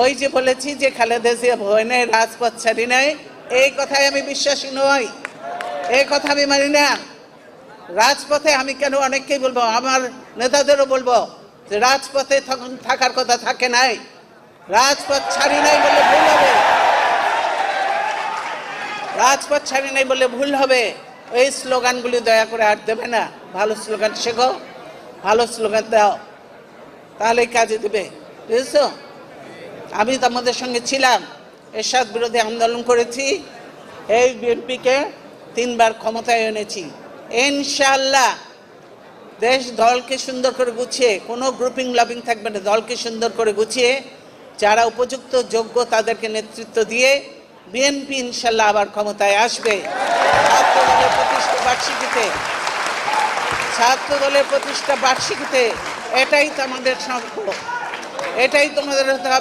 ওই যে বলেছি যে খালেদা জিয়া ভয়নে রাজপথ ছাড়ি নাই, এই কথায় আমি বিশ্বাসী নই, এই কথা আমি মানি না। রাজপথে আমি কেন অনেককেই বলবো, আমার নেতাদেরও বলবো যে রাজপথে তখন থাকার কথা থাকে নাই, রাজপথ ছাড়ি নাই বলে ভুল হবে, রাজপথ ছাড়ি নাই বলে ভুল হবে। এই স্লোগানগুলি দয়া করে আর দেবে না। ভালো স্লোগান শেখো, ভালো স্লোগান দাও, তাহলেই কাজে দেবে, বুঝেছো? আমি তো আমাদের সঙ্গে ছিলাম, এরশাদ বিরোধী আন্দোলন করেছি, এই বিএনপিকে 3 বার ক্ষমতায় এনেছি। ইনশাআল্লাহ দেশ দলকে সুন্দর করে গুছিয়ে, কোনো গ্রুপিং লবিং থাকবে না, দলকে সুন্দর করে গুছিয়ে যারা উপযুক্ত যোগ্য তাদেরকে নেতৃত্ব দিয়ে বিএনপি ইনশাআল্লাহ আবার ক্ষমতায় আসবে। ছাত্রদলের প্রতিষ্ঠা বার্ষিকীতে, ছাত্রদলের প্রতিষ্ঠা বার্ষিকীতে এটাই তো আমাদের সংকল্প, এটাই তোমাদের হতে হবে।